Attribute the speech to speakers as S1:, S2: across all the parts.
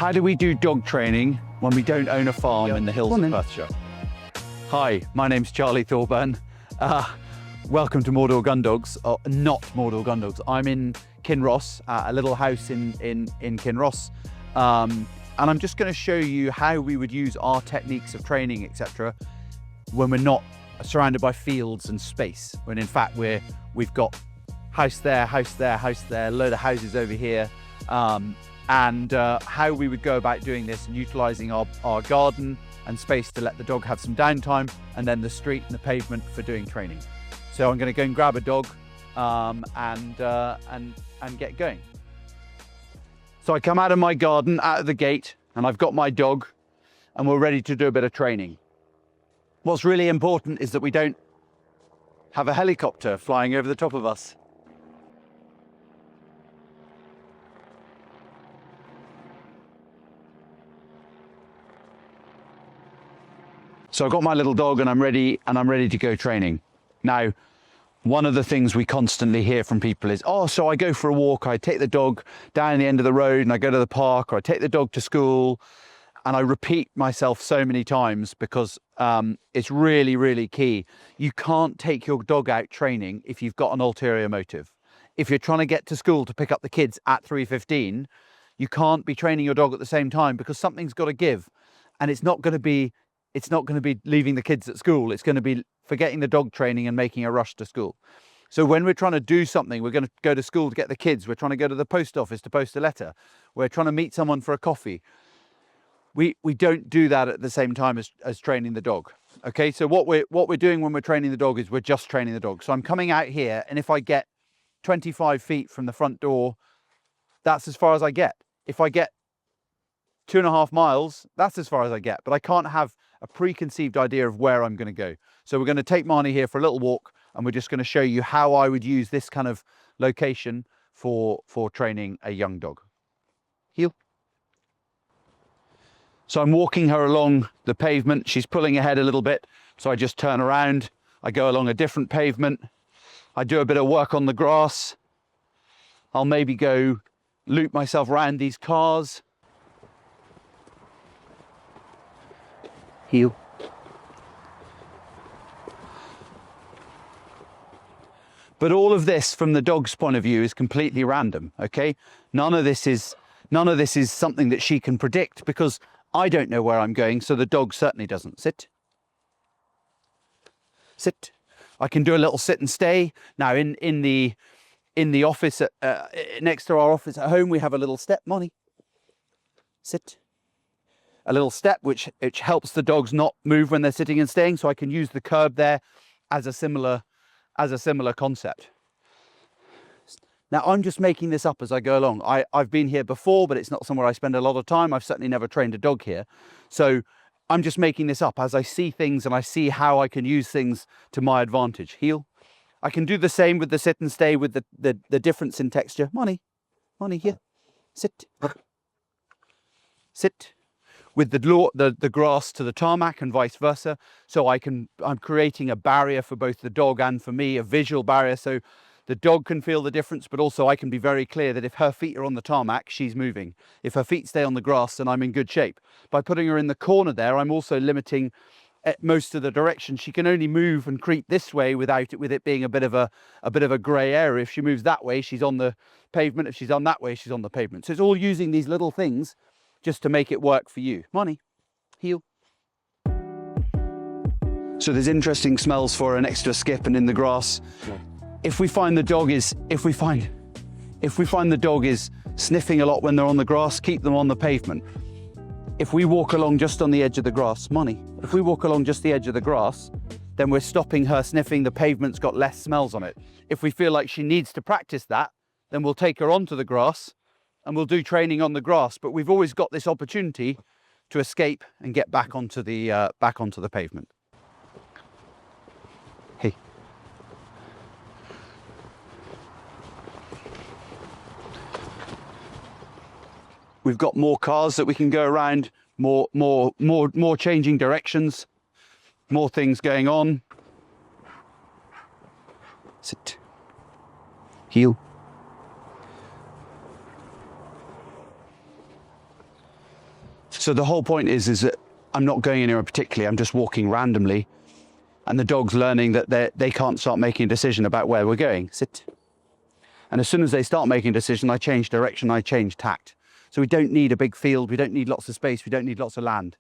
S1: How do we do dog training when we don't own a farm in the hills of Perthshire? Hi, my name's Charlie Thorburn. Welcome to Mordor Gun Dogs, or not Mordor Gun Dogs. I'm in Kinross, a little house in Kinross. And I'm just going to show you how we would use our techniques of training, etc., when we're not surrounded by fields and space. When in fact we've got house there, house there, house there, a load of houses over here. And how we would go about doing this and utilising our garden and space to let the dog have some downtime, and then the street and the pavement for doing training. So I'm going to go and grab a dog and get going. So I come out of my garden, out of the gate, and I've got my dog, and we're ready to do a bit of training. What's really important is that we don't have a helicopter flying over the top of us. So I've got my little dog and I'm ready to go training. Now, one of the things we constantly hear from people is, oh, so I go for a walk, I take the dog down the end of the road and I go to the park, or I take the dog to school. And I repeat myself so many times because it's really, really key. You can't take your dog out training if you've got an ulterior motive. If you're trying to get to school to pick up the kids at 3:15, you can't be training your dog at the same time, because something's got to give. And it's not going to be leaving the kids at school. It's going to be forgetting the dog training and making a rush to school. So when we're trying to do something, we're going to go to school to get the kids. We're trying to go to the post office to post a letter. We're trying to meet someone for a coffee. We don't do that at the same time as training the dog. Okay, so what we're doing when we're training the dog is we're just training the dog. So I'm coming out here, and if I get 25 feet from the front door, that's as far as I get. If I get 2.5 miles, that's as far as I get, but I can't have a preconceived idea of where I'm going to go. So we're going to take Marnie here for a little walk, and we're just going to show you how I would use this kind of location for training a young dog. Heel. So I'm walking her along the pavement. She's pulling ahead a little bit, so I just turn around. I go along a different pavement. I do a bit of work on the grass. I'll maybe go loop myself around these cars. Heel. But all of this, from the dog's point of view, is completely random. Okay, none of this is something that she can predict, because I don't know where I'm going, so the dog certainly doesn't. Sit. Sit. I can do a little sit and stay. Now in the office next to our office at home, we have a little step. Money. Sit. A little step which helps the dogs not move when they're sitting and staying, so I can use the curb there as a similar concept. Now I'm just making this up as I go along. I've been here before, but it's not somewhere I spend a lot of time. I've certainly never trained a dog here, so I'm just making this up as I see things and I see how I can use things to my advantage. Heel. I can do the same with the sit and stay, with the difference in texture. Money here. Sit. Sit. With the grass to the tarmac and vice versa. So I'm creating a barrier for both the dog and for me, a visual barrier, so the dog can feel the difference, but also I can be very clear that if her feet are on the tarmac, she's moving. If her feet stay on the grass, then I'm in good shape. By putting her in the corner there, I'm also limiting most of the direction. She can only move and creep this way with it being a bit of a grey area. If she moves that way, she's on the pavement. If she's on that way, she's on the pavement. So it's all using these little things just to make it work for you. Money. Heel. So there's interesting smells for an extra skip and in the grass. If we find the dog is sniffing a lot when they're on the grass, keep them on the pavement. If we walk along just on the edge of the grass, if we walk along just the edge of the grass, then we're stopping her sniffing. The pavement's got less smells on it. If we feel like she needs to practice that, then we'll take her onto the grass and we'll do training on the grass. But we've always got this opportunity to escape and get back onto the pavement. Hey. We've got more cars that we can go around, more changing directions, more things going on. Sit. Heel. So the whole point is that I'm not going anywhere particularly, I'm just walking randomly, and the dog's learning that they can't start making a decision about where we're going. Sit. And as soon as they start making a decision, I change direction, I change tact. So we don't need a big field, we don't need lots of space, we don't need lots of land.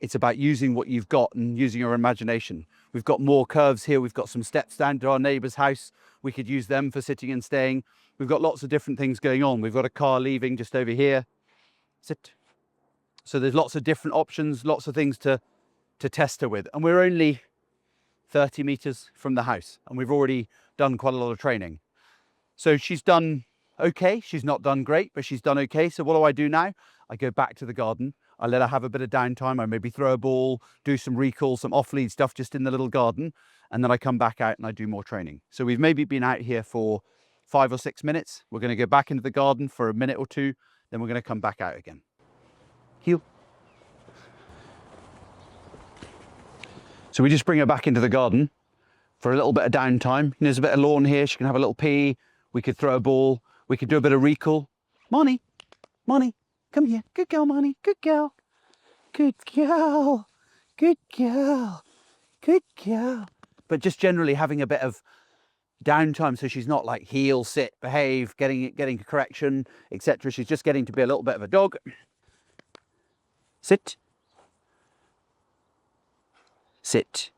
S1: It's about using what you've got and using your imagination. We've got more curves here, we've got some steps down to our neighbour's house. We could use them for sitting and staying. We've got lots of different things going on. We've got a car leaving just over here. Sit. So there's lots of different options, lots of things to test her with. And we're only 30 metres from the house, and we've already done quite a lot of training. So she's done okay. She's not done great, but she's done okay. So what do now? I go back to the garden. I let her have a bit of downtime. I maybe throw a ball, do some recall, some off-lead stuff just in the little garden. And then I come back out and I do more training. So we've maybe been out here for 5 or 6 minutes. We're going to go back into the garden for a minute or two. Then we're going to come back out again. Heel. So we just bring her back into the garden for a little bit of downtime. There's a bit of lawn here. She can have a little pee. We could throw a ball. We could do a bit of recall. Money, come here. Good girl, Money. Good girl. Good girl. Good girl. Good girl. But just generally having a bit of downtime, so she's not like heel, sit, behave, getting correction, etc. She's just getting to be a little bit of a dog. Sit. Sit.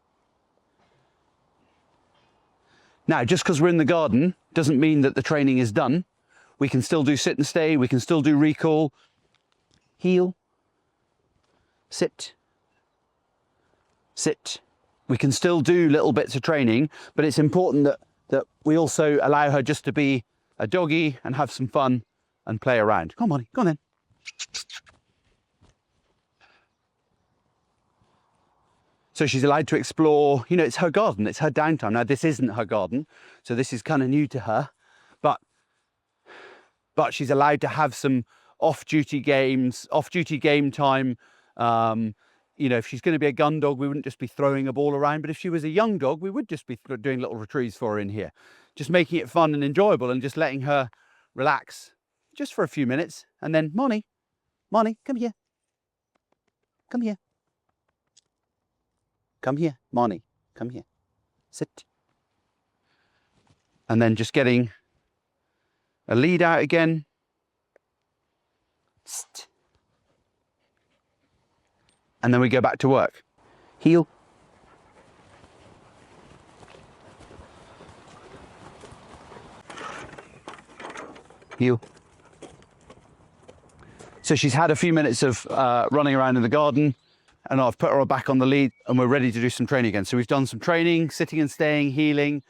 S1: Now, just because we're in the garden doesn't mean that the training is done. We can still do sit and stay. We can still do recall. Heel. Sit. Sit. We can still do little bits of training, but it's important that we also allow her just to be a doggy and have some fun and play around. Come on, Money. Go on then. So she's allowed to explore, you know, it's her garden, it's her downtime. Now, this isn't her garden, so this is kind of new to her, but she's allowed to have some off-duty games, off-duty game time. You know, if she's going to be a gun dog, we wouldn't just be throwing a ball around, but if she was a young dog, we would just be doing little retrieves for her in here. Just making it fun and enjoyable and just letting her relax just for a few minutes. And then, Money, come here. Come here. Come here, Money, come here, sit. And then just getting a lead out again. Sit. And then we go back to work. Heel. Heel. So she's had a few minutes of running around in the garden, and I've put her back on the lead and we're ready to do some training again. So we've done some training, sitting and staying, heeling,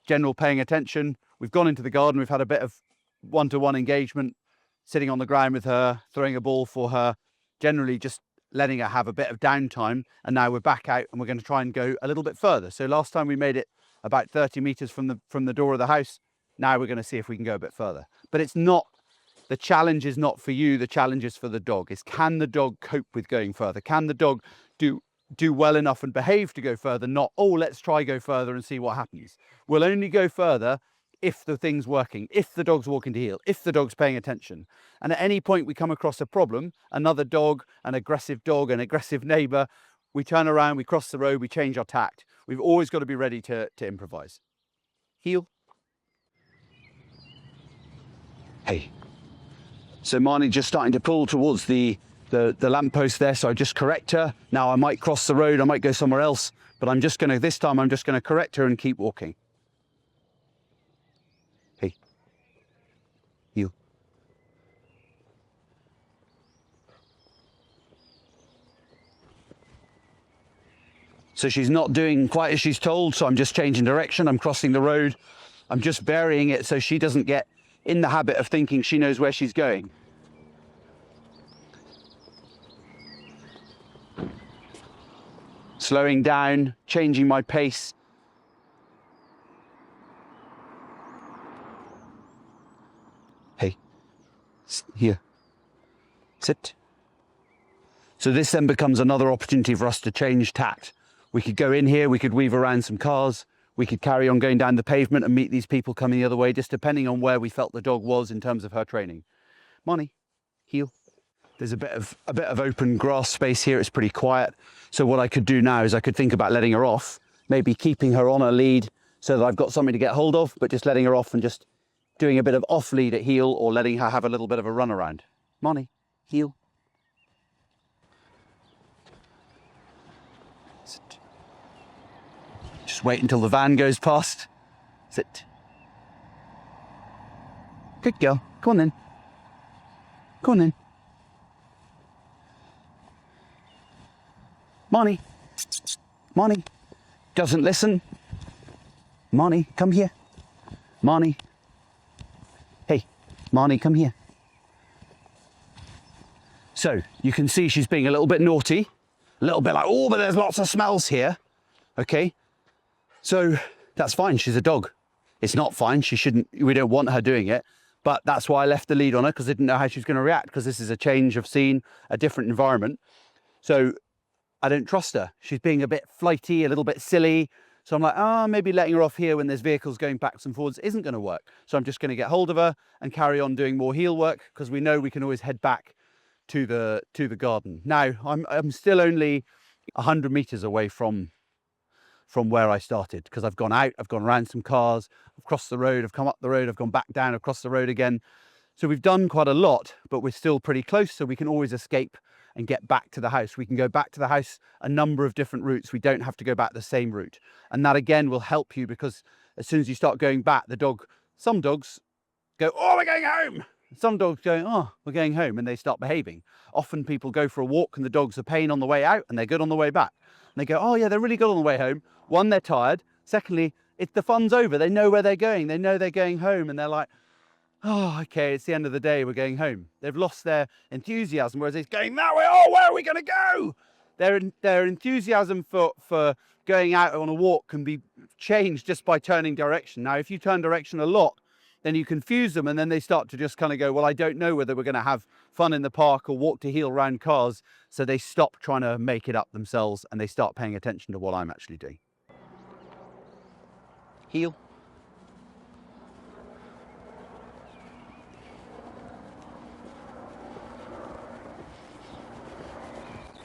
S1: general paying attention. We've gone into the garden, we've had a bit of one-to-one engagement, sitting on the ground with her, throwing a ball for her, generally just letting her have a bit of downtime. And now we're back out and we're going to try and go a little bit further. So last time we made it about 30 meters from the door of the house. Now we're going to see if we can go a bit further. But it's not, the challenge is not for you, the challenge is for the dog. Is can the dog cope with going further? Can the dog do well enough and behave to go further? Not, oh, let's try go further and see what happens. We'll only go further if the thing's working, if the dog's walking to heel, if the dog's paying attention. And at any point we come across a problem, another dog, an aggressive neighbour, we turn around, we cross the road, we change our tact. We've always got to be ready to improvise. Heel. Hey. So Marnie just starting to pull towards the lamppost there, so I just correct her. Now I might cross the road, I might go somewhere else, but this time I'm just gonna correct her and keep walking. Hey, heel. So she's not doing quite as she's told, so I'm just changing direction, I'm crossing the road. I'm just varying it so she doesn't get in the habit of thinking she knows where she's going. Slowing down, changing my pace. Hey, here, sit. So this then becomes another opportunity for us to change tact. We could go in here, we could weave around some cars, we could carry on going down the pavement and meet these people coming the other way, just depending on where we felt the dog was in terms of her training. Money, heel. There's a bit of open grass space here. It's pretty quiet. So what I could do now is I could think about letting her off, maybe keeping her on a lead so that I've got something to get hold of, but just letting her off and just doing a bit of off lead at heel, or letting her have a little bit of a run around. Money, heel. Sit. Just wait until the van goes past. Sit. Good girl. Come on then. Come on then. Money. Money. Doesn't listen. Money, come here. Money. Hey, Marnie, come here. So you can see she's being a little bit naughty, a little bit like, oh, but there's lots of smells here. Okay, so that's fine. She's a dog. It's not fine. She shouldn't, we don't want her doing it. But that's why I left the lead on her, because I didn't know how she was going to react, because this is a change of scene, a different environment. So I don't trust her. She's being a bit flighty, a little bit silly. So I'm like, maybe letting her off here when there's vehicles going backwards and forwards isn't going to work. So I'm just going to get hold of her and carry on doing more heel work, because we know we can always head back to the garden. Now, I'm still only 100 meters away from where I started, because I've gone out, I've gone around some cars, I've crossed the road, I've come up the road, I've gone back down, I've crossed the road again. So we've done quite a lot, but we're still pretty close, so we can always escape and get back to the house. We can go back to the house a number of different routes. We don't have to go back the same route. And that again will help you, because as soon as you start going back, some dogs go, oh, we're going home. Some dogs go, oh, we're going home, and they start behaving. Often people go for a walk and the dog's a pain on the way out and they're good on the way back. And they go, oh yeah, they're really good on the way home. One, they're tired. Secondly, the fun's over. They know where they're going. They know they're going home, and they're like, oh, okay, it's the end of the day, we're going home. They've lost their enthusiasm, whereas it's going that way, oh, where are we going to go? Their enthusiasm for going out on a walk can be changed just by turning direction. Now, if you turn direction a lot, then you confuse them, and then they start to just kind of go, well, I don't know whether we're going to have fun in the park or walk to heel around cars. So they stop trying to make it up themselves, and they start paying attention to what I'm actually doing. Heel.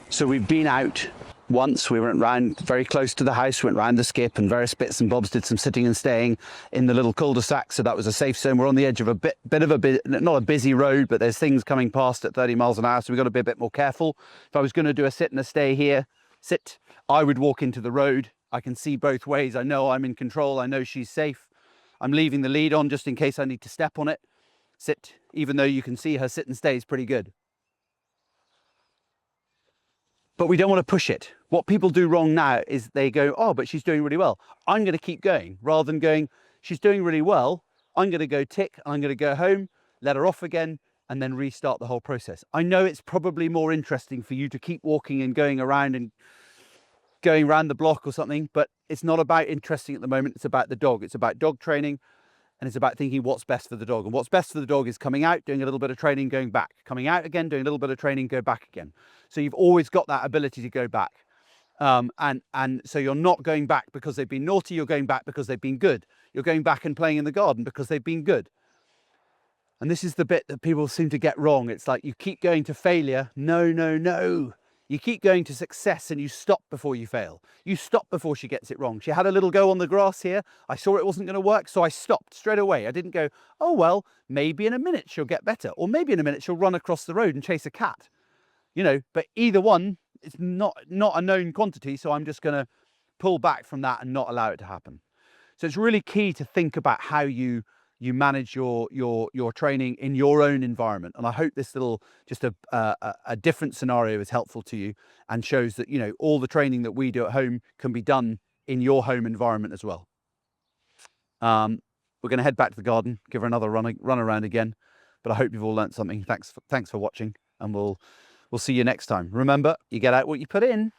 S1: So we've been out once. We went round very close to the house, went round the skip and various bits and bobs, did some sitting and staying in the little cul-de-sac. So that was a safe zone. We're on the edge of a bit of a, not a busy road, but there's things coming past at 30 miles an hour. So we've got to be a bit more careful. If I was going to do a sit and a stay here, I would walk into the road. I can see both ways. I know I'm in control. I know she's safe. I'm leaving the lead on just in case I need to step on it. Sit, even though you can see her sit and stay is pretty good. But we don't want to push it. What people do wrong now is they go, oh, but she's doing really well. I'm going to keep going, rather than going, she's doing really well. I'm going to go tick, I'm going to go home, let her off again, and then restart the whole process. I know it's probably more interesting for you to keep walking and going around the block or something, but it's not about interesting at the moment. It's about the dog. It's about dog training. And it's about thinking what's best for the dog. And what's best for the dog is coming out, doing a little bit of training, going back. Coming out again, doing a little bit of training, go back again. So you've always got that ability to go back. And so you're not going back because they've been naughty. You're going back because they've been good. You're going back and playing in the garden because they've been good. And this is the bit that people seem to get wrong. It's like you keep going to failure. No, no, no. You keep going to success and you stop before you fail. You stop before she gets it wrong. She had a little go on the grass here. I saw it wasn't going to work, so I stopped straight away. I didn't go, oh, well, maybe in a minute she'll get better. Or maybe in a minute she'll run across the road and chase a cat. You know, but either one is not a known quantity, so I'm just going to pull back from that and not allow it to happen. So it's really key to think about how you manage your training in your own environment. And I hope this little, just a different scenario is helpful to you and shows that, you know, all the training that we do at home can be done in your home environment as well. We're going to head back to the garden, give her another run around again, but I hope you've all learnt something. Thanks for watching, and we'll see you next time. Remember, you get out what you put in.